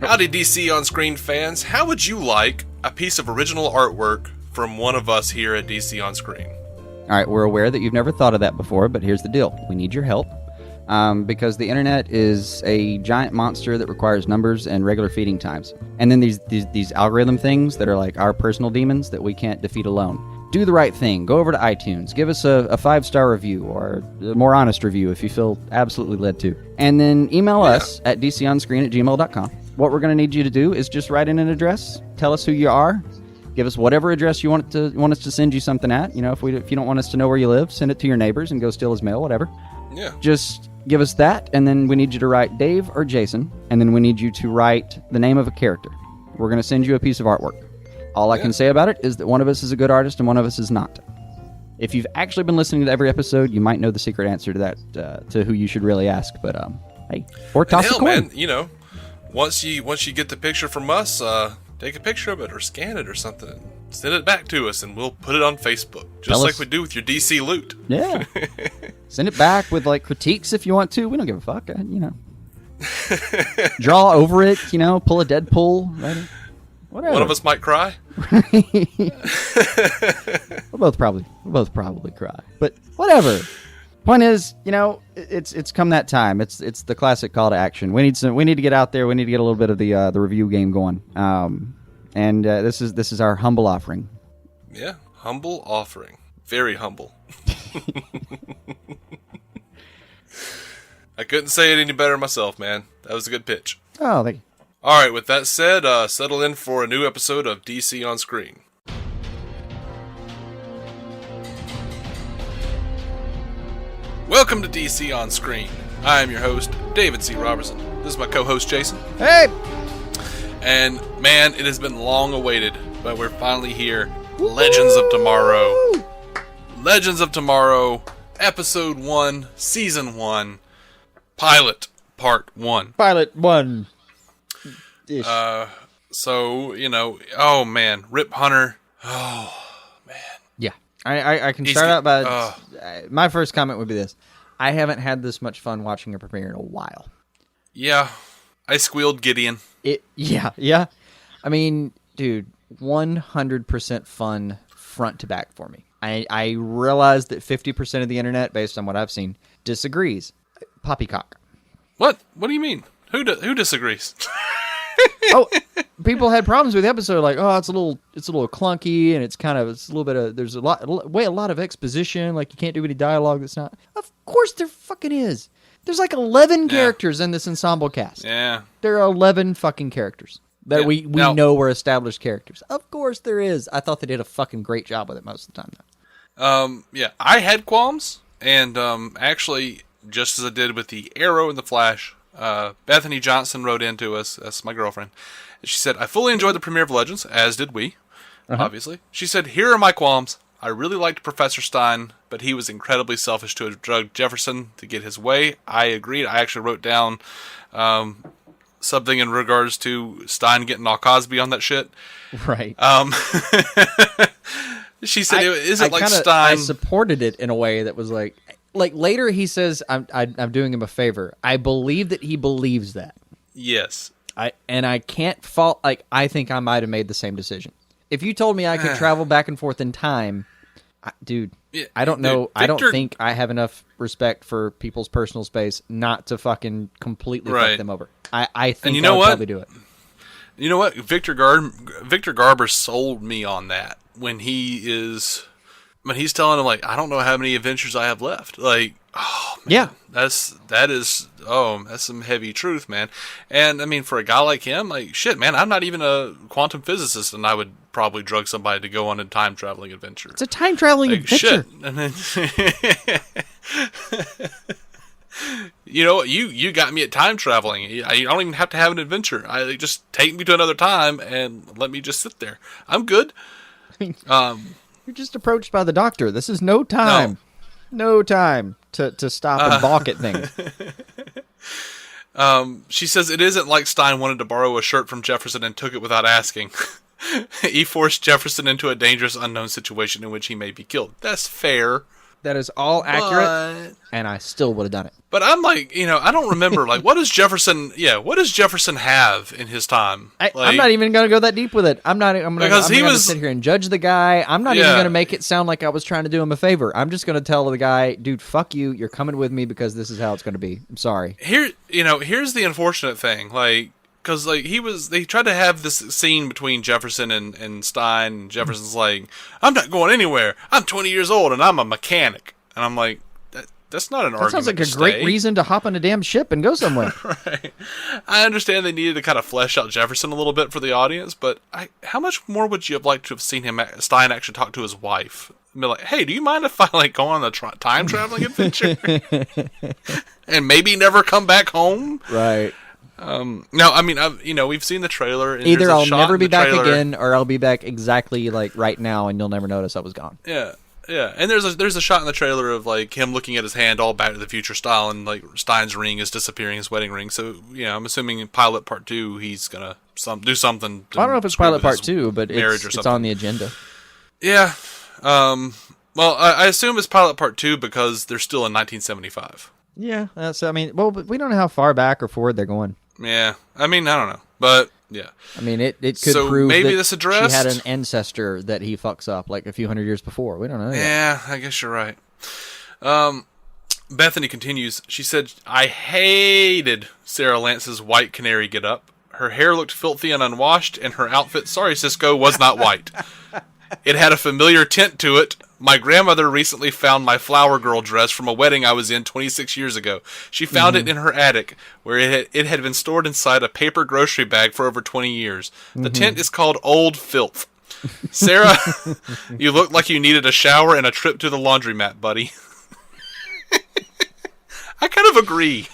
Howdy DC On Screen fans, how would you like a piece of original artwork from one of us here at DC On Screen? Alright, we're aware that you've never thought of that before, but here's the deal. We need your help. Because the internet is a giant monster that requires numbers and regular feeding times. And then these algorithm things that are like our personal demons that we can't defeat alone. Do the right thing. Go over to iTunes. Give us a 5-star review or a more honest review if you feel absolutely led to. And then email us at dconscreen@gmail.com. What we're going to need you to do is just write in an address. Tell us who you are. Give us whatever address you want us to send you something at. You know, if you don't want us to know where you live, send it to your neighbors and go steal his mail, whatever. Yeah. Just give us that, and then we need you to write Dave or Jason, and then we need you to write the name of a character. We're going to send you a piece of artwork. All I can say about it is that one of us is a good artist and one of us is not. If you've actually been listening to every episode, you might know the secret answer to that, to who you should really ask. But hey, or toss a coin. Man, you know, once you get the picture from us, take a picture of it or scan it or something. And send it back to us, and we'll put it on Facebook, just like we do with your DC loot. Yeah. Send it back with like critiques if you want to. We don't give a fuck, you know. Draw over it, you know. Pull a Deadpool. Right? Whatever. One of us might cry. We'll both probably cry. But whatever. Point is, you know, it's come that time. It's the classic call to action. We need to get out there. We need to get a little bit of the review game going. And this is our humble offering. Yeah, humble offering. Very humble. I couldn't say it any better myself, man. That was a good pitch. Oh, thank you. All right, with that said, settle in for a new episode of DC On Screen. Welcome to DC On Screen. I am your host, David C. Robertson. This is my co-host, Jason. Hey! And, man, it has been long awaited, but we're finally here. Legends of Tomorrow. Legends of Tomorrow, Episode 1, Season 1, Pilot, Part 1. Pilot 1. So, you know, oh, man, Rip Hunter. Oh, man. Yeah. I can start out by... my first comment would be this. I haven't had this much fun watching a premiere in a while. Yeah. I squealed Gideon. Yeah. I mean, dude, 100% fun front to back for me. I realize that 50% of the internet, based on what I've seen, disagrees. Poppycock. What? What do you mean? Who disagrees? Oh, people had problems with the episode, like, oh, it's a little clunky, and it's a little bit of, there's a lot of exposition, like you can't do any dialogue that's not. Of course there fucking is. There's like 11 characters in this ensemble cast. Yeah. There are 11 fucking characters that we know were established characters. Of course there is. I thought they did a fucking great job with it most of the time, though. Yeah, I had qualms, and actually, just as I did with the Arrow and the Flash, Bethany Johnson wrote into us, that's my girlfriend, and she said, I fully enjoyed the premiere of Legends, as did we, obviously. She said, here are my qualms. I really liked Professor Stein, but he was incredibly selfish to have drugged Jefferson to get his way. I agreed. I actually wrote down something in regards to Stein getting all Cosby on that shit. Right. She said, Stein... I supported it in a way that was like later he says, I'm doing him a favor. I believe that he believes that. Yes. I can't fault, like, I think I might have made the same decision. If you told me I could travel back and forth in time, dude, I don't know. I don't think I have enough respect for people's personal space not to fucking completely fuck them over. I think I'll probably do it. You know what? Victor Garber sold me on that when he's telling him, like, I don't know how many adventures I have left. Like, oh man, yeah, that's some heavy truth, man. And I mean, for a guy like him, like, shit, man, I'm not even a quantum physicist, and I would probably drug somebody to go on a time traveling adventure. It's a time traveling adventure. Shit. And then, you know, you got me at time traveling. I don't even have to have an adventure. Just take me to another time and let me just sit there. I'm good. You're just approached by the doctor. This is no time. No time to stop and balk at things. She says it isn't like Stein wanted to borrow a shirt from Jefferson and took it without asking. He forced Jefferson into a dangerous unknown situation in which he may be killed. That's fair. That is all accurate, But, and I still would have done it. but I'm like, I don't remember. Like, what does Jefferson have in his time? I'm not even going to go that deep with it. I'm going to sit here and judge the guy. I'm not even going to make it sound like I was trying to do him a favor. I'm just going to tell the guy, dude, fuck you. You're coming with me because this is how it's going to be. I'm sorry. Here's the unfortunate thing. Like, because like they tried to have this scene between Jefferson and Stein. And Jefferson's like, I'm not going anywhere. I'm 20 years old and I'm a mechanic. And I'm like, that's not an argument. That sounds like a great reason to hop on a damn ship and go somewhere. Right. I understand they needed to kind of flesh out Jefferson a little bit for the audience, but how much more would you have liked to have seen Stein actually talk to his wife? And be like, hey, do you mind if I go on a time traveling adventure and maybe never come back home? Right. No, I mean, we've seen the trailer. And either I'll never be back again, or I'll be back exactly like right now, and you'll never notice I was gone. Yeah, and there's a shot in the trailer of like him looking at his hand, all Back to the Future style, and like Stein's ring is disappearing, his wedding ring. So I'm assuming in Pilot Part 2, he's gonna do something. I don't know if it's Pilot Part 2, but it's on the agenda. Yeah. Well, I assume it's Pilot Part 2 because they're still in 1975. Yeah, but we don't know how far back or forward they're going. Yeah, I mean, I don't know, but yeah. I mean, it could prove maybe that this addressed? she had an ancestor that he fucks up like a few hundred years before. We don't know. Yeah, I guess you're right. Bethany continues. She said, I hated Sarah Lance's white canary get-up. Her hair looked filthy and unwashed, and her outfit, sorry Cisco, was not white. It had a familiar tint to it. My grandmother recently found my flower girl dress from a wedding I was in 26 years ago. She found it in her attic, where it had been stored inside a paper grocery bag for over 20 years. The tint is called Old Filth. Sarah, you look like you needed a shower and a trip to the laundromat, buddy. I kind of agree.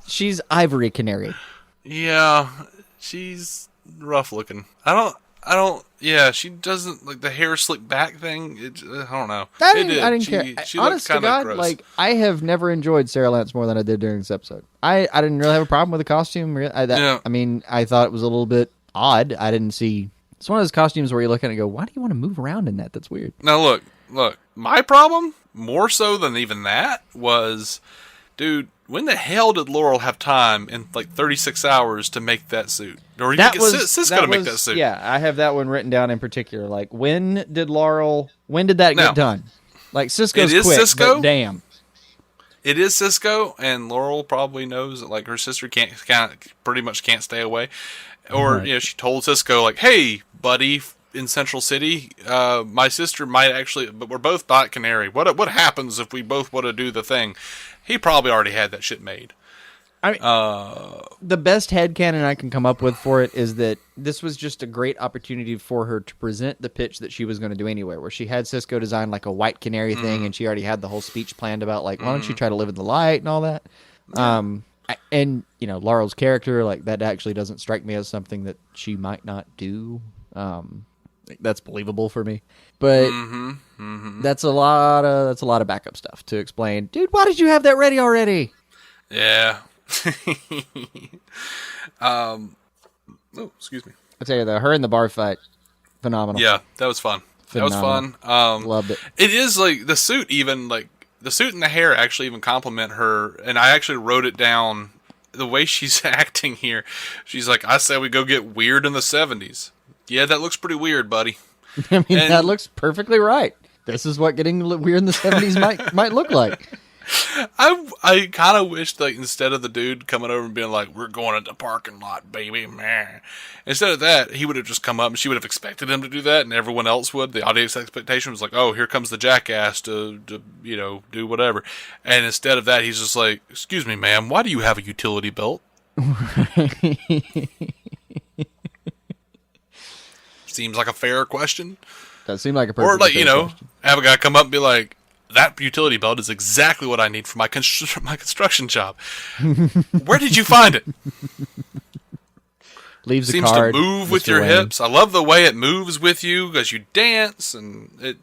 She's Ivory Canary. Yeah, she's rough looking. Yeah, she doesn't like the hair slick back thing. I don't know. I didn't care. She Honest to God, gross. like I have never enjoyed Sarah Lance more than I did during this episode. I didn't really have a problem with the costume. I mean, I thought it was a little bit odd. I didn't see. It's one of those costumes where you look at it and go, "Why do you want to move around in that? That's weird." Now look. My problem, more so than even that, was, dude, when the hell did Laurel have time in like 36 hours to make that suit? Or you get Cisco to make that suit? Yeah, I have that one written down in particular. Like, when did that get done? Like, Cisco's quick, Cisco? but damn. It is Cisco, and Laurel probably knows that like her sister pretty much can't stay away. Or, she told Cisco, like, hey, buddy, in Central City, my sister might actually, but we're both Black Canary. What happens if we both want to do the thing? He probably already had that shit made. I mean, the best headcanon I can come up with for it is that this was just a great opportunity for her to present the pitch that she was going to do anyway, where she had Cisco design like a white canary thing, and she already had the whole speech planned about like, why don't you try to live in the light and all that. And Laurel's character, like that actually doesn't strike me as something that she might not do. That's believable for me, but that's a lot of backup stuff to explain. Dude, why did you have that ready already? Yeah. Oh, excuse me. I tell you, her in the bar fight, phenomenal. Yeah, that was fun. Phenomenal. That was fun. Loved it. It is like the suit, even like the suit and the hair actually even compliment her. And I actually wrote it down. The way she's acting here, she's like, I say we go get weird in the 70s. Yeah, that looks pretty weird, buddy. I mean, that looks perfectly right. This is what getting weird in the 70s might look like. I kind of wish that instead of the dude coming over and being like, we're going to the parking lot, baby, man. Instead of that, he would have just come up and she would have expected him to do that, and everyone else would. The audience expectation was like, oh, here comes the jackass to do whatever. And instead of that, he's just like, excuse me, ma'am, why do you have a utility belt? Seems like a fair question. That seemed like a perfect question. Have a guy come up and be like, that utility belt is exactly what I need for my construction job. Where did you find it? Leaves Seems a card, to move with Mr. your Wayne. hips. I love the way it moves with you as you dance, and it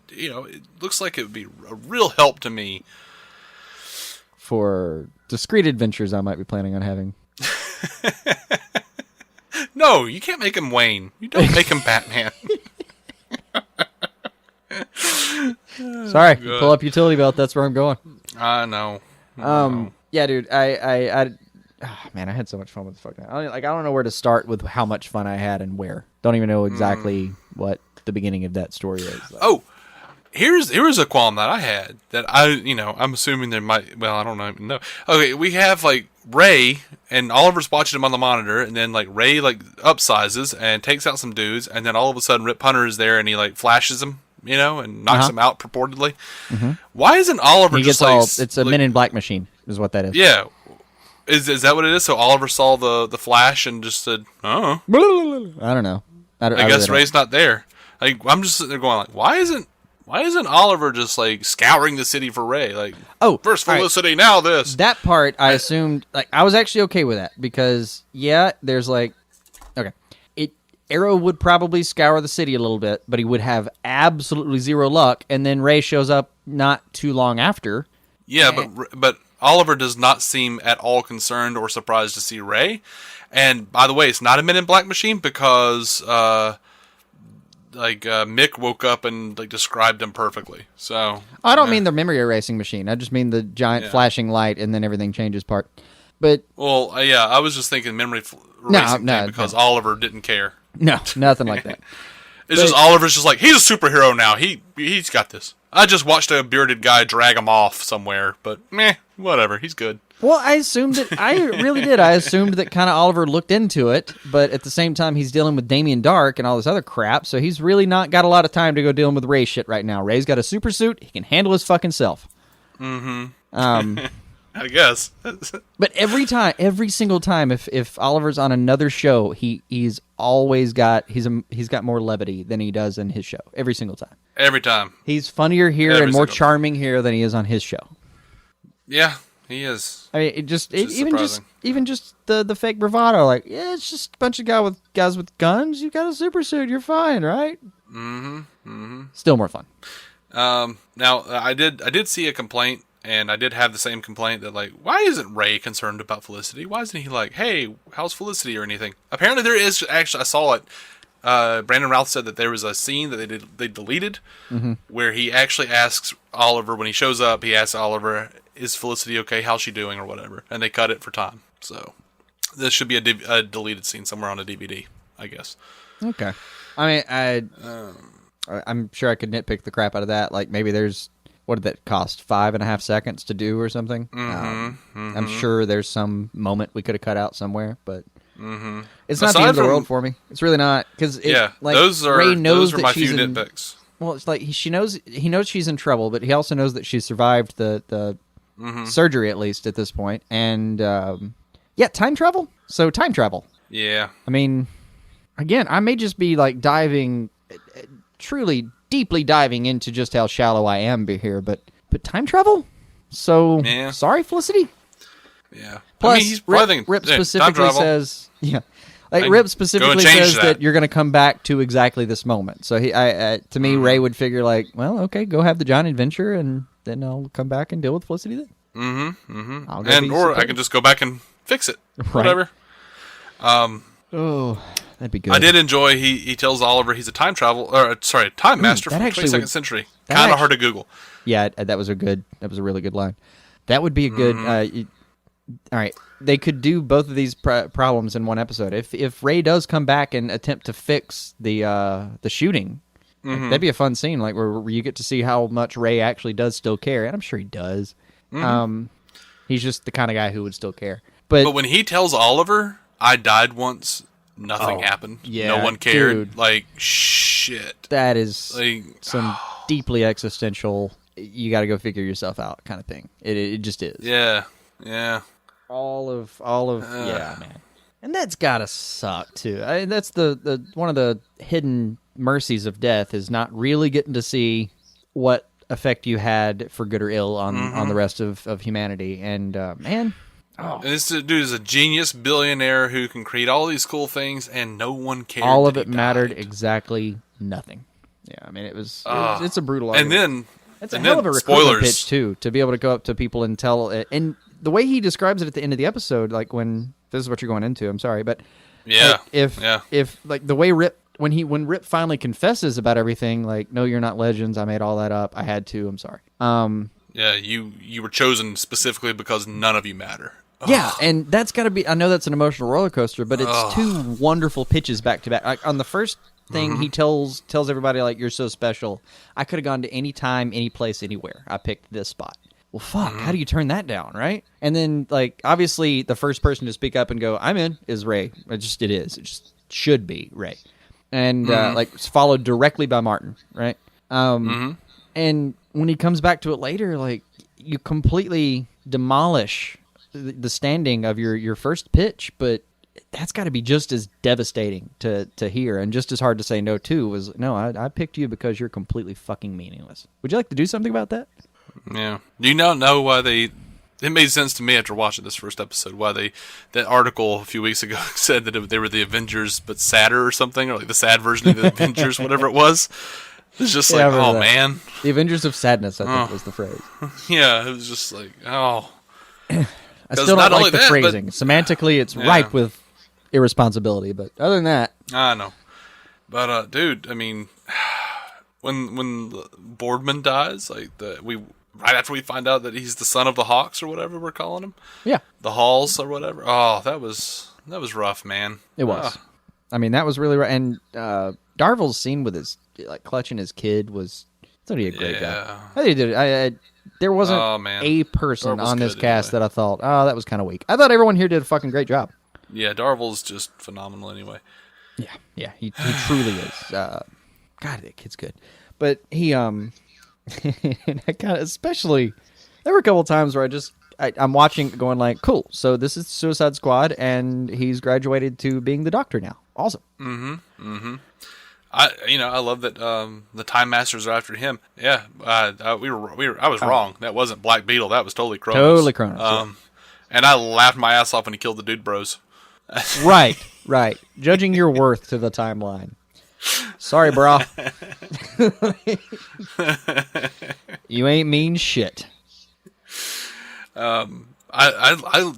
looks like it would be a real help to me for discreet adventures I might be planning on having. No, you can't make him Wayne. You don't make him Batman. So Sorry, Good. pull up utility belt. That's where I'm going. I know. Yeah, dude. Man, I had so much fun with this fucking. I don't know where to start with how much fun I had and where. Don't even know exactly what the beginning of that story is. Oh, here's a qualm that I had that I'm assuming there might. Well, I don't even know. Okay, we have like Ray and Oliver's watching him on the monitor, and then like Ray like upsizes and takes out some dudes, and then all of a sudden Rip Hunter is there and he like flashes him, and knocks him out purportedly. Why isn't Oliver He just gets like all. It's a Men in Black machine, is what that is. Yeah. Is that what it is? So Oliver saw the flash and just said, "Oh, I don't know. I guess Ray's not there." Like I'm just sitting there going, like, why isn't Oliver just like scouring the city for Ray? Like, first Felicity, now this. That part I assumed. Like I was actually okay with that because there's like, okay, Arrow would probably scour the city a little bit, but he would have absolutely zero luck, and then Ray shows up not too long after. Yeah, but Oliver does not seem at all concerned or surprised to see Ray. And by the way, it's not a Men in Black machine because Mick woke up and like described him perfectly. So I don't mean the memory erasing machine. I just mean the giant flashing light and then everything changes part. But I was just thinking memory erasing thing because Oliver didn't care. No, nothing like that. It's just Oliver's just like, he's a superhero now. He's got this. I just watched a bearded guy drag him off somewhere, but whatever. He's good. Well, I assumed that. I really did. I assumed that kind of Oliver looked into it, but at the same time, he's dealing with Damien Dark and all this other crap, so he's really not got a lot of time to go dealing with Ray shit right now. Ray's got a super suit. He can handle his fucking self. I guess. But every single time, if Oliver's on another show, he's always got he's got more levity than he does in his show. Every single time. Every time. He's funnier here and more charming here than he is on his show. Yeah, he is. I mean, even just the fake bravado, like it's just a bunch of guys with guns. You got a super suit, you're fine, right? Still more fun. Now I did see a complaint. And I did have the same complaint that, like, why isn't Ray concerned about Felicity? Why isn't he like, hey, how's Felicity or anything? Apparently there is, actually, I saw it. Brandon Routh said that there was a scene that they deleted where he actually asks Oliver, when he shows up, he asks Oliver, is Felicity okay? How's she doing or whatever? And they cut it for time. So this should be a deleted scene somewhere on a DVD, I guess. Okay. I mean, I'm sure I could nitpick the crap out of that. Like, maybe there's... What did that cost? 5.5 seconds to do or something? I'm sure there's some moment we could have cut out somewhere, but it's not the end of the world for me. It's really not because Ray knows that my she's few in, nitpicks. Well, it's like he knows she's in trouble, but he also knows that she survived the surgery at least at this point, and time travel. So time travel. Yeah, I mean, again, I may just be like diving truly. Deeply diving into just how shallow I am here, but time travel? So, sorry, Felicity? Yeah. Plus, I mean, he's breathing. Rip specifically says... Yeah. Like, Rip specifically says that you're going to come back to exactly this moment. So, to me, Ray would figure like, well, okay, go have the John adventure, and then I'll come back and deal with Felicity then. Or I can just go back and fix it. Right. Whatever. That'd be good. I did enjoy. He tells Oliver he's a time master from the 22nd century. Kind of hard to Google. Yeah, that was a really good line. That would be a good. All right, they could do both of these problems in one episode. If Ray does come back and attempt to fix the shooting, that'd be a fun scene. Like where you get to see how much Ray actually does still care, and I'm sure he does. He's just the kind of guy who would still care. But when he tells Oliver, "I died once." Nothing happened. Yeah, no one cared. Dude, like, shit. That is some deeply existential, you got to go figure yourself out kind of thing. It just is. Yeah. All of yeah, man. And that's got to suck, too. That's the one of the hidden mercies of death is not really getting to see what effect you had for good or ill on the rest of humanity. And, man... And this dude is a genius billionaire who can create all these cool things, and no one cared. All of it mattered exactly nothing. Yeah, I mean, it's a brutal argument. And then it's a hell of a recruitment pitch too, to be able to go up to people and tell. And the way he describes it at the end of the episode, like when this is what you're going into. I'm sorry, but if like the way Rip when Rip finally confesses about everything, like, no, you're not legends. I made all that up. I had to. I'm sorry. Yeah, you were chosen specifically because none of you matter. Yeah, and that's got to be. I know that's an emotional roller coaster, but it's two wonderful pitches back to back. Like, on the first thing, he tells everybody, like, you're so special. I could have gone to any time, any place, anywhere. I picked this spot. Well, fuck, how do you turn that down, right? And then, like, obviously, the first person to speak up and go, I'm in, is Ray. It just should be Ray. And, like, it's followed directly by Martin, right? And when he comes back to it later, like, you completely demolish the standing of your first pitch, but that's got to be just as devastating to hear and just as hard to say no to. Was, no, I picked you because you're completely fucking meaningless. Would you like to do something about that? Yeah. Do you not know why they... It made sense to me after watching this first episode why that article a few weeks ago said that they were the Avengers but sadder or something, or like the sad version of the Avengers, whatever it was. It's just like, oh, man. The Avengers of Sadness, I think, was the phrase. Yeah, it was just like, oh. I still don't like the phrasing. Semantically, it's ripe with irresponsibility, but other than that... I know. But, dude, I mean, when Boardman dies, like, right after we find out that he's the son of the Hawks or whatever we're calling him. Yeah. The Halls or whatever. Oh, that was rough, man. It was. I mean, that was really rough. And Darvill's scene with his, like, clutching his kid was... I thought he did a great job. I think he did it. There wasn't a person on this cast that I thought, oh, that was kind of weak. I thought everyone here did a fucking great job. Yeah, Darvill's just phenomenal anyway. Yeah, he truly is. God, that kid's good. But he, and I kind of, especially, there were a couple of times where I'm watching going like, cool, so this is Suicide Squad, and he's graduated to being the Doctor now. Awesome. I love that the Time Masters are after him. Yeah, I was wrong. That wasn't Black Beetle. That was totally Kronos. Totally Kronos. Yeah. And I laughed my ass off when he killed the Dude Bros. Right. Judging your worth to the timeline. Sorry, bro. You ain't mean shit.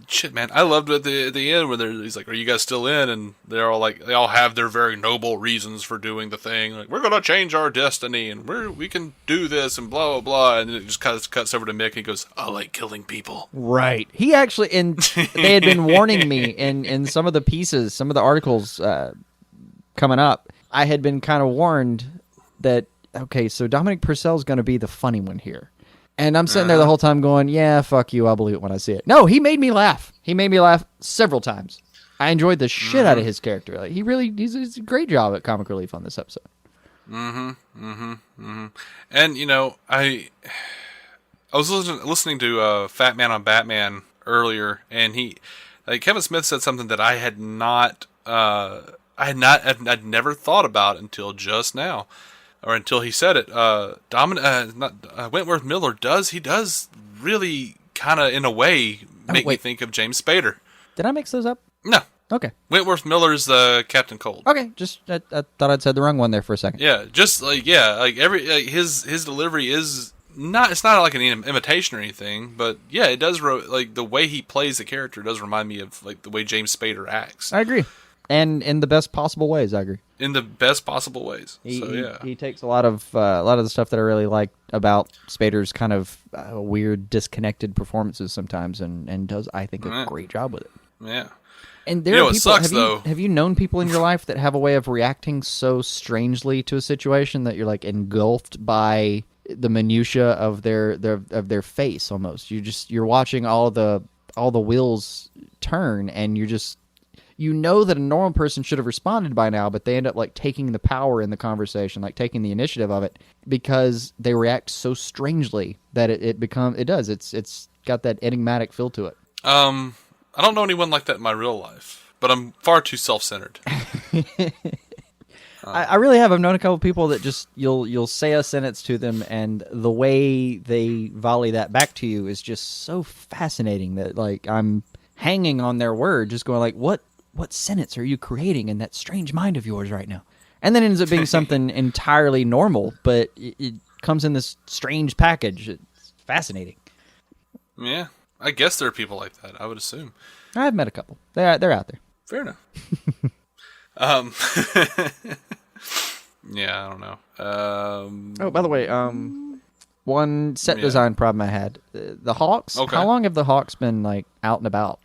Shit, man. I loved at the end where he's like, "Are you guys still in?" And they're all like, they all have their very noble reasons for doing the thing. Like, we're gonna change our destiny, and we can do this, and blah blah blah. And it just cuts over to Mick, and he goes, "I like killing people." Right. He actually, and they had been warning me in some of the pieces, some of the articles coming up. I had been kind of warned that, okay, so Dominic Purcell's going to be the funny one here. And I'm sitting there the whole time going, yeah, fuck you, I'll believe it when I see it. No, he made me laugh. He made me laugh several times. I enjoyed the shit out of his character. Like, he's a great job at comic relief on this episode. And, I was listening to Fat Man on Batman earlier, and Kevin Smith said something that I had not... I'd never thought about until just now, or until he said it. Wentworth Miller does really kind of, in a way, make me think of James Spader. Did I mix those up? No. Okay. Wentworth Miller's Captain Cold. Okay, just I thought I'd said the wrong one there for a second. Yeah, just his delivery is not. It's not like an imitation or anything, but yeah, it does. The way he plays the character does remind me of like the way James Spader acts. I agree. And in the best possible ways, I agree. In the best possible ways. He takes a lot of the stuff that I really like about Spader's kind of weird, disconnected performances sometimes, and does, I think, a great job with it. Yeah. And there are people. Sucks, have you known people in your life that have a way of reacting so strangely to a situation that you're like engulfed by the minutia of their face almost? You're watching all the wheels turn, and you're just. You know that a normal person should have responded by now, but they end up like taking the power in the conversation, like taking the initiative of it, because they react so strangely that it's got that enigmatic feel to it. I don't know anyone like that in my real life, but I'm far too self-centered. I really have. I've known a couple people that just you'll say a sentence to them, and the way they volley that back to you is just so fascinating that like I'm hanging on their word, just going like, what sentence are you creating in that strange mind of yours right now? And then it ends up being something entirely normal, but it comes in this strange package. It's fascinating. Yeah, I guess there are people like that, I would assume. I've met a couple. They're out there. Fair enough. Yeah, I don't know. Oh, by the way, one set design problem I had. The Hawks. Okay. How long have the Hawks been like out and about?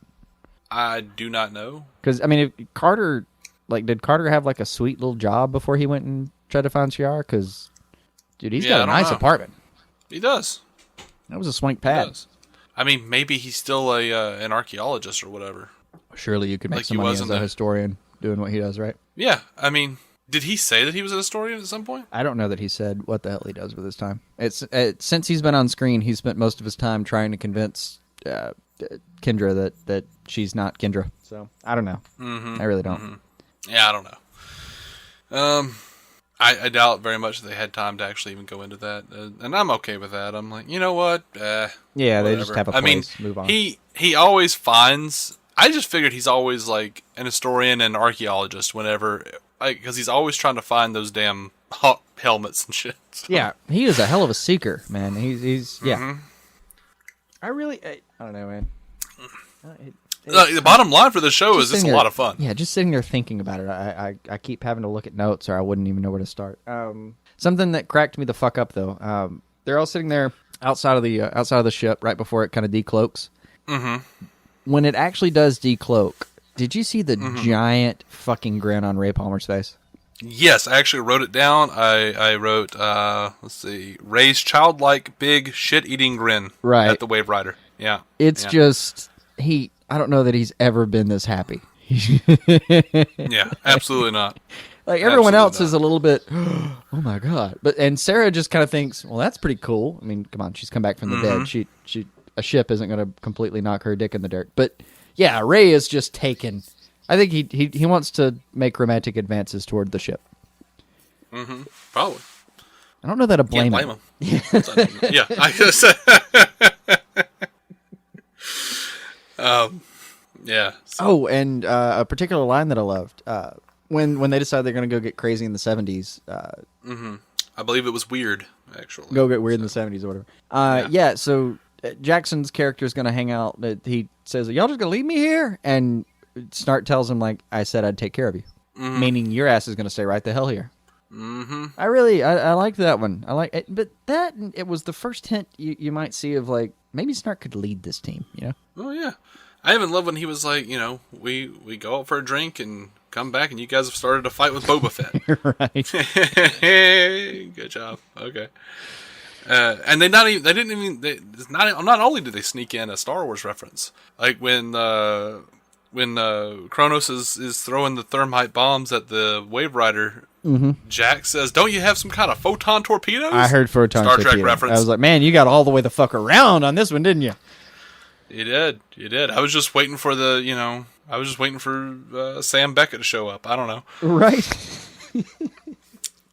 I do not know. Because I mean, if Carter, did Carter have like a sweet little job before he went and tried to find Sierra? Because, dude, he's got a nice apartment. He does. That was a swank pad. He does. I mean, maybe he's still an archaeologist or whatever. Surely you could make Like some he money was as in a the- historian doing what he does, right? Yeah, I mean, did he say that he was a historian at some point? I don't know that he said what the hell he does with his time. It's since he's been on screen, he's spent most of his time trying to convince Kendra that she's not Kendra. So I don't know. I really don't. Yeah, I don't know. I doubt very much that they had time to actually even go into that, and I'm okay with that. I'm like, you know what? Yeah, whatever. they just have a place. Move on. He always finds. I just figured he's always like an historian and archaeologist whenever, because he's always trying to find those damn helmets and shit. So. Yeah, he is a hell of a seeker, man. He's yeah. I don't know, man. The bottom line for the show is it's a lot of fun. Yeah, just sitting there thinking about it, I keep having to look at notes, or I wouldn't even know where to start. Something that cracked me the fuck up though. They're all sitting there outside of the ship right before it kind of decloaks. Mm-hmm. When it actually does decloak, did you see the giant fucking grin on Ray Palmer's face? Yes, I actually wrote it down. I wrote, let's see, Ray's childlike big shit-eating grin at the Wave Rider. Yeah. It's just, I don't know that he's ever been this happy. Yeah, absolutely not. Like everyone else is a little bit, oh my God. And Sara just kind of thinks, well, that's pretty cool. I mean, come on, she's come back from the dead. A ship isn't going to completely knock her dick in the dirt. But yeah, Ray is just taken. I think he wants to make romantic advances toward the ship. Mm-hmm. Probably. I don't know that I blame him. Yeah, I guess. Yeah. So. Oh, and a particular line that I loved when they decided they're going to go get crazy in the 70s. I believe it was weird, actually. Go get weird in the 70s or whatever. Yeah. So Jackson's character is going to hang out. He says, "Y'all just going to leave me here?" And Snart tells him, like, "I said I'd take care of you," meaning your ass is going to stay right the hell here. Mm-hmm. I liked that one. I like it, but it was the first hint you might see of like maybe Snart could lead this team. You know? Oh yeah. I even love when he was like, we go out for a drink and come back, and you guys have started a fight with Boba Fett. Right. Good job. Okay. And not only did they sneak in a Star Wars reference, like when Kronos is throwing the thermite bombs at the Wave Rider, Jack says, "Don't you have some kind of photon torpedoes?" I heard photon Star torpedo. Trek reference. I was like, man, you got all the way the fuck around on this one, didn't you? You did. I was just waiting for Sam Beckett to show up. I don't know. Right.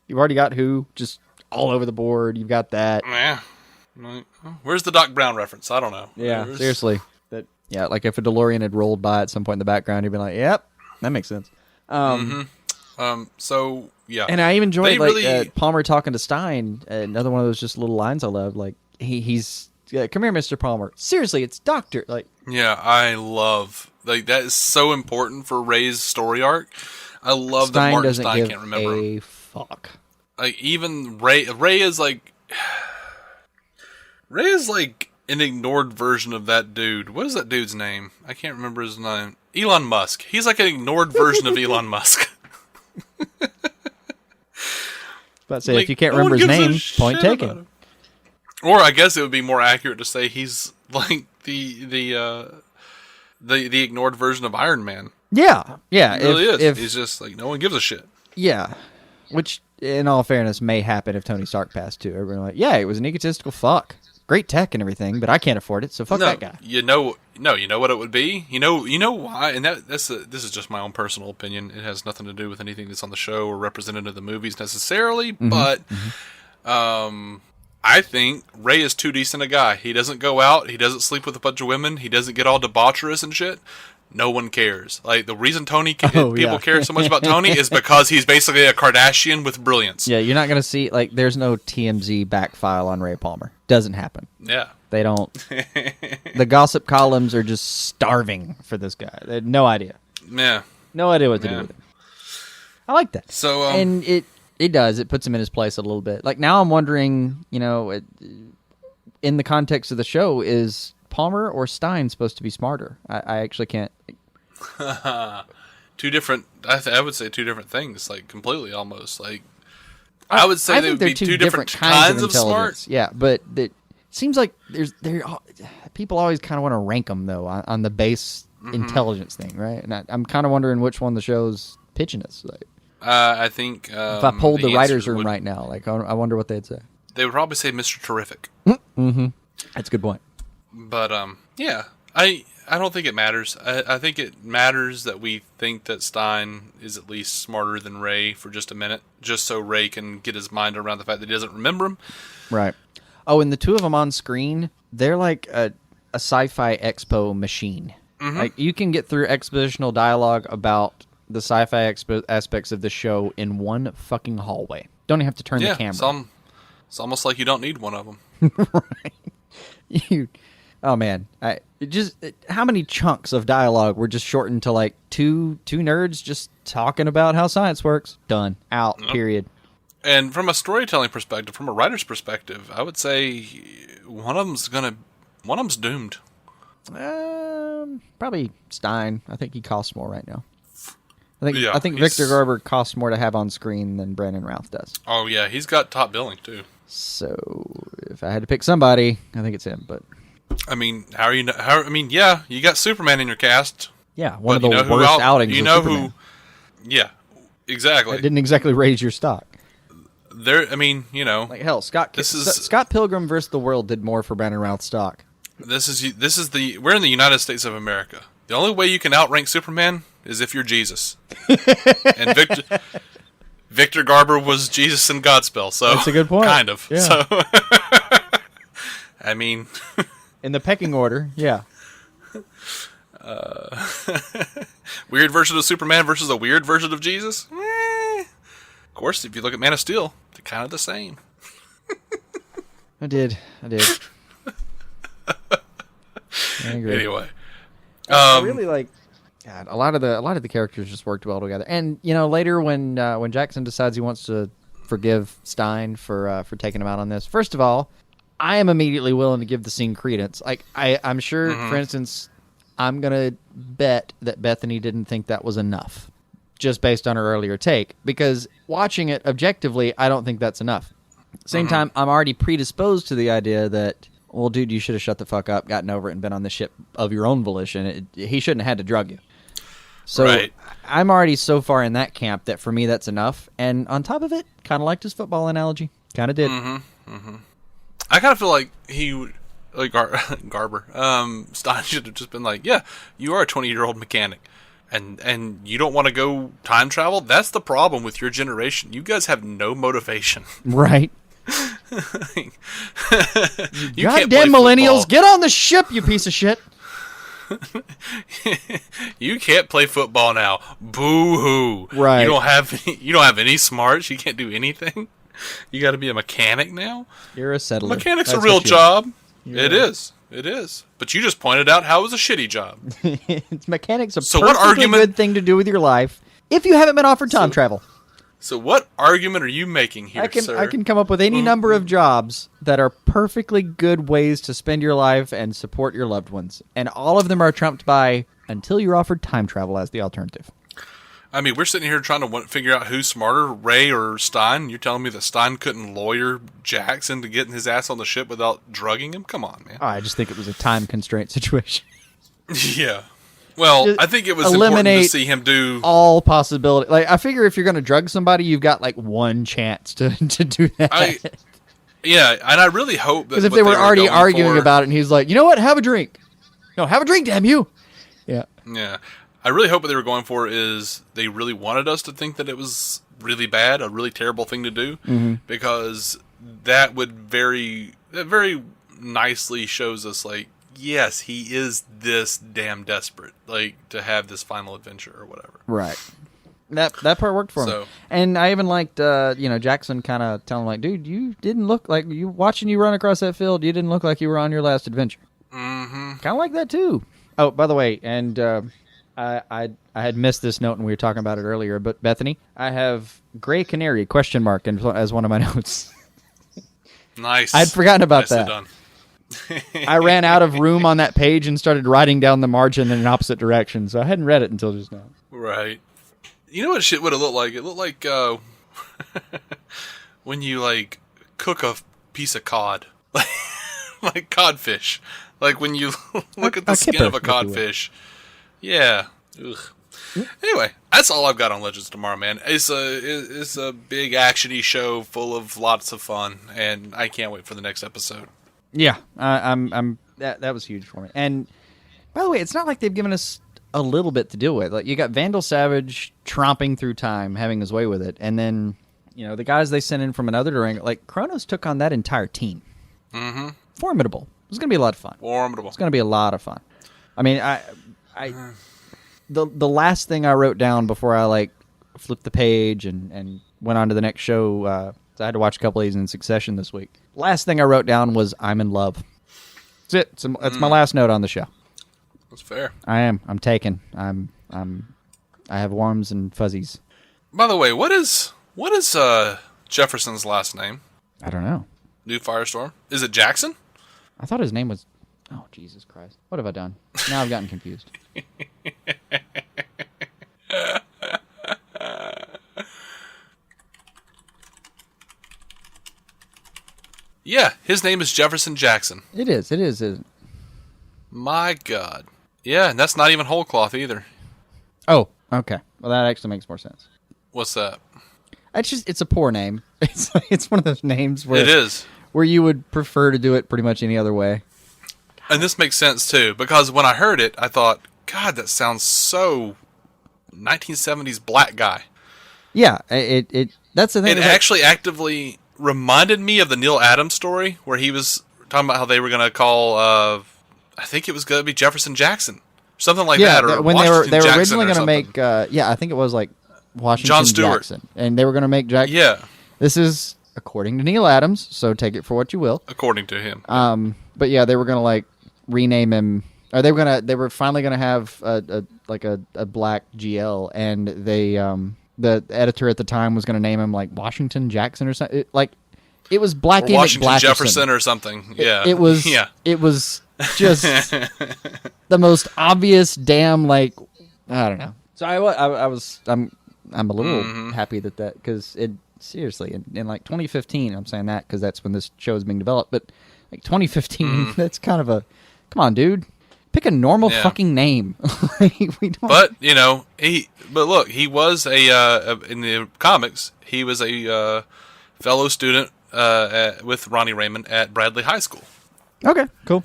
You've already got who just all over the board. You've got that. Yeah. Where's the Doc Brown reference? I don't know. Yeah, seriously. Yeah, like if a DeLorean had rolled by at some point in the background, you'd be like, "Yep, that makes sense." So yeah, and I even enjoyed Palmer talking to Stein. Another one of those just little lines I love. Like he's come here, Mr. Palmer. Seriously, it's Doctor. Like, yeah, I love that is so important for Ray's story arc. I love that Martin Stein can't remember a fuck. Like even Ray is like an ignored version of that dude. What is that dude's name? I can't remember his name. Elon Musk. He's like an ignored version of Elon Musk. But say, if you can't remember his name, point taken. Or I guess it would be more accurate to say he's like the ignored version of Iron Man. Yeah. He really is. He's just like, no one gives a shit. Yeah. Which, in all fairness, may happen if Tony Stark passed too. Everyone like, yeah, it was an egotistical fuck. Great tech and everything, but I can't afford it, so fuck that guy. You know what it would be? You know why? And this is just my own personal opinion. It has nothing to do with anything that's on the show or represented in the movies necessarily, but I think Ray is too decent a guy. He doesn't go out, he doesn't sleep with a bunch of women, he doesn't get all debaucherous and shit. No one cares. Like, the reason people care so much about Tony is because he's basically a Kardashian with brilliance. Yeah, you're not going to see, like, there's no TMZ back file on Ray Palmer. Doesn't happen. Yeah. They don't. The gossip columns are just starving for this guy. They had no idea. Yeah. No idea what to do with him. I like that. So, and It does. It puts him in his place a little bit. Like, now I'm wondering, in the context of the show, is Palmer or Stein supposed to be smarter? I actually can't. Two different. I would say two different things. Like completely, almost. Like I would say they would be two different kinds of smart. Yeah, but it seems like people always kind of want to rank them though on the base intelligence thing, right? And I'm kind of wondering which one the show's pitching us. Like, I think if I polled the writers' room right now, like I wonder what they'd say. They would probably say Mr. Terrific. Mm-hmm. That's a good point. But yeah, I don't think it matters. I think it matters that we think that Stein is at least smarter than Ray for just a minute, just so Ray can get his mind around the fact that he doesn't remember him. Right. Oh, and the two of them on screen, they're like a sci-fi expo machine. Mm-hmm. Like, you can get through expositional dialogue about the sci-fi aspects of the show in one fucking hallway. Don't even have to turn the camera. It's almost like you don't need one of them. Right. Oh man, how many chunks of dialogue were just shortened to like two nerds just talking about how science works? Done. Out. Yep. Period. And from a storytelling perspective, from a writer's perspective, I would say one of them's doomed. Probably Stein. I think he costs more right now. I think Victor Garber costs more to have on screen than Brandon Routh does. Oh yeah, he's got top billing too. So if I had to pick somebody, I think it's him. But I mean, yeah, you got Superman in your cast. Yeah, one of the worst outings. You know who? Yeah, exactly. That didn't exactly raise your stock. Like hell, Scott Pilgrim versus the World did more for Brandon Routh's stock. We're in the United States of America. The only way you can outrank Superman is if you're Jesus. And Victor Garber was Jesus in Godspell, so that's a good point. Kind of. Yeah. So I mean, in the pecking order, yeah. Weird version of Superman versus a weird version of Jesus? Of course, if you look at Man of Steel, they're kind of the same. I did. I agree. Anyway, I really like. God, a lot of the characters just worked well together. And later when Jackson decides he wants to forgive Stein for taking him out on this, first of all, I am immediately willing to give the scene credence. Like I'm sure, for instance, I'm gonna bet that Bethany didn't think that was enough, just based on her earlier take. Because watching it objectively, I don't think that's enough. Same time, I'm already predisposed to the idea that, well, dude, you should have shut the fuck up, gotten over it, and been on the ship of your own volition. He shouldn't have had to drug you. So right. I'm already so far in that camp that for me that's enough. And on top of it, kind of liked his football analogy. Kind of did. I kind of feel like Garber, Stein should have just been like, yeah, you are a 20-year-old mechanic. And you don't want to go time travel? That's the problem with your generation. You guys have no motivation. Right. You goddamn millennials, get on the ship, you piece of shit. You can't play football now. Boo-hoo. Right. You don't have any smarts. You can't do anything. You got to be a mechanic now? You're a settler. Mechanic's a real job. It is. But you just pointed out how it was a shitty job. Mechanic's a perfectly good thing to do with your life if you haven't been offered time travel. So what argument are you making here, sir? I can come up with any number of jobs that are perfectly good ways to spend your life and support your loved ones. And all of them are trumped by until you're offered time travel as the alternative. I mean, we're sitting here trying to figure out who's smarter, Ray or Stein. You're telling me that Stein couldn't lawyer Jackson to getting his ass on the ship without drugging him? Come on, man. I just think it was a time constraint situation. Yeah. Well, I think it was important to see him do all possibility. Like, I figure if you're going to drug somebody, you've got like one chance to do that. Yeah, and I really hope that because if they were already arguing about it, and he's like, you know what, have a drink. No, have a drink, damn you. Yeah. Yeah. I really hope what they were going for is they really wanted us to think that it was really bad, a really terrible thing to do, because that would very nicely shows us, like, yes, he is this damn desperate, like, to have this final adventure or whatever. Right. That part worked for me. And I even liked, Jackson kind of telling him, like, dude, you didn't look like, watching you run across that field, you didn't look like you were on your last adventure. Mm-hmm. Kind of like that, too. Oh, by the way, and I had missed this note and we were talking about it earlier, but Bethany, I have Gray Canary question mark as one of my notes. Nice. I'd forgotten about Nicely that. done. I ran out of room on that page and started writing down the margin in an opposite direction, so I hadn't read it until just now. Right. You know what shit would have looked like? It looked like when you like cook a piece of cod, like codfish. Like when you look at the skin of a codfish. Yeah. Ugh. Anyway, that's all I've got on Legends tomorrow, man. It's a big actiony show full of lots of fun, and I can't wait for the next episode. Yeah, that was huge for me. And by the way, it's not like they've given us a little bit to deal with. Like you got Vandal Savage tromping through time, having his way with it, and then the guys they sent in from another direction. Like Kronos took on that entire team. Mm-hmm. Formidable. It was going to be a lot of fun. Formidable. It's going to be a lot of fun. I mean, the last thing I wrote down before I flipped the page and went on to the next show. I had to watch a couple of these in succession this week. Last thing I wrote down was I'm in love. That's it. That's my last note on the show. That's fair. I am. I'm taken. I have warms and fuzzies. By the way, what is Jefferson's last name? I don't know. New Firestorm? Is it Jackson? I thought his name was... Oh, Jesus Christ. What have I done? Now I've gotten confused. Yeah, his name is Jefferson Jackson. It is. My God. Yeah, and that's not even whole cloth either. Oh, okay. Well, that actually makes more sense. What's that? It's a poor name. It's one of those names where... It is. Where you would prefer to do it pretty much any other way. And this makes sense, too, because when I heard it, I thought, God, that sounds so 1970s black guy. Yeah, that's the thing. It actually actively reminded me of the Neil Adams story, where he was talking about how they were going to call, I think it was going to be Jefferson Jackson. Something like that, or when Washington they were Jackson originally going to make, something. I think it was like Washington John Stewart. Jackson. And they were going to make Jackson. Yeah. This is according to Neil Adams, so take it for what you will. According to him. But yeah, they were going to rename him, or they were finally going to have a black GL, and they the editor at the time was going to name him like Washington Jackson or something. It was Blackie Washington Jefferson or something. Yeah. It was. Yeah. It was just the most obvious damn I don't know. So I'm a little happy that because it seriously in 2015 I'm saying that because that's when this show is being developed, but 2015 that's kind of a come on dude, pick a normal fucking name. We don't. But look, he was in the comics he was a fellow student with Ronnie Raymond at Bradley High School. Okay, cool.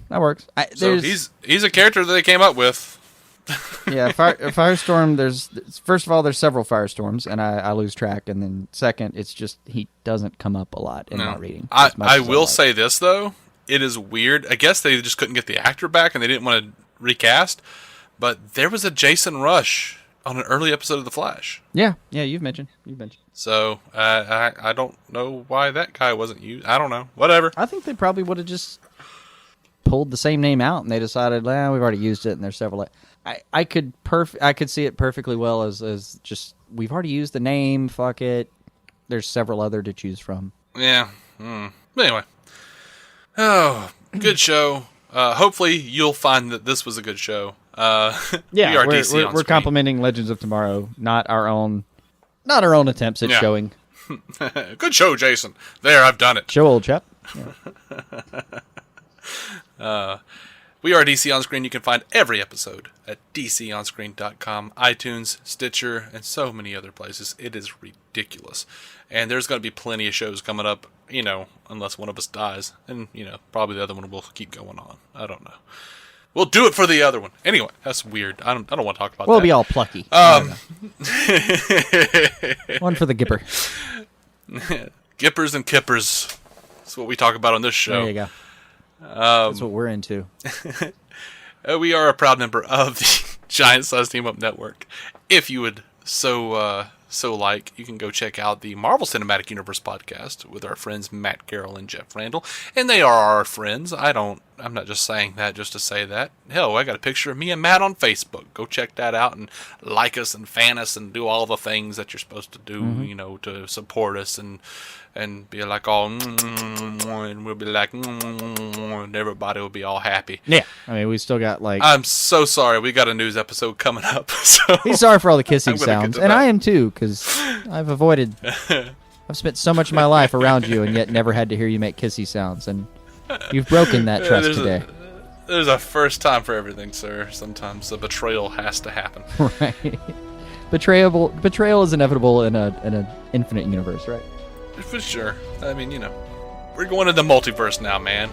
That works. So he's a character that they came up with. Yeah, Firestorm. First of all, there's several Firestorms, and I lose track. And then second, it's just he doesn't come up a lot in my reading. I will say this though, it is weird. I guess they just couldn't get the actor back, and they didn't want to recast. But there was a Jason Rush on an early episode of The Flash. Yeah, you've mentioned. So I don't know why that guy wasn't used. I don't know. Whatever. I think they probably would have just pulled the same name out, and they decided, we've already used it, and there's several. I could see it perfectly well as just we've already used the name. Fuck it. There's several other to choose from. Yeah. Anyway. Oh, good show. Hopefully you'll find that this was a good show. Yeah, we're complimenting Legends of Tomorrow, not our own attempts at showing. Good show, Jason. There, I've done it. Show, old chap. Yeah. We are DC On Screen. You can find every episode at dconscreen.com, iTunes, Stitcher, and so many other places. It is ridiculous. And there's going to be plenty of shows coming up, unless one of us dies. And, probably the other one will keep going on. I don't know. We'll do it for the other one. Anyway, that's weird. I don't want to talk about that. We'll be all plucky. One for the Gipper. Gippers and kippers. That's what we talk about on this show. There you go. That's what we're into. We are a proud member of the Giant Size Team Up Network. If you would so So, like, you can go check out the Marvel Cinematic Universe podcast with our friends Matt Carroll and Jeff Randall. And they are our friends. I'm not just saying that just to say that. Hell, I got a picture of me and Matt on Facebook. Go check that out and like us and fan us and do all the things that you're supposed to do, to support us and be like all, and we'll be like, and everybody will be all happy. Yeah. I mean, we still got like... I'm so sorry. We got a news episode coming up. So He's sorry for all the kissing I'm gonna get sounds. to And that. I am too, because I've avoided... I've spent so much of my life around you and yet never had to hear you make kissy sounds. And you've broken that trust today. There's a first time for everything, sir. Sometimes the betrayal has to happen. Right. Betrayal is inevitable in an infinite universe, right? For sure. I mean, we're going into the multiverse now, man.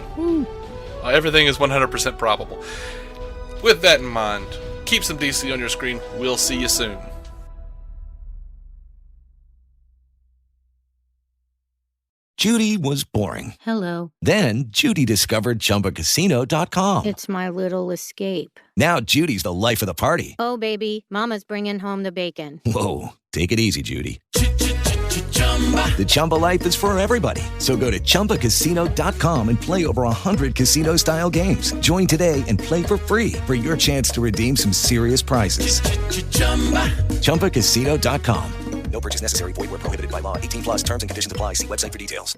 Everything is 100% probable. With that in mind, keep some DC on your screen. We'll see you soon. Judy was boring. Hello. Then Judy discovered ChumbaCasino.com. It's my little escape. Now Judy's the life of the party. Oh, baby, mama's bringing home the bacon. Whoa, take it easy, Judy. The Chumba life is for everybody. So go to ChumbaCasino.com and play over 100 casino-style games. Join today and play for free for your chance to redeem some serious prizes. ChumbaCasino.com. No purchase necessary. Void where prohibited by law. 18+ terms and conditions apply. See website for details.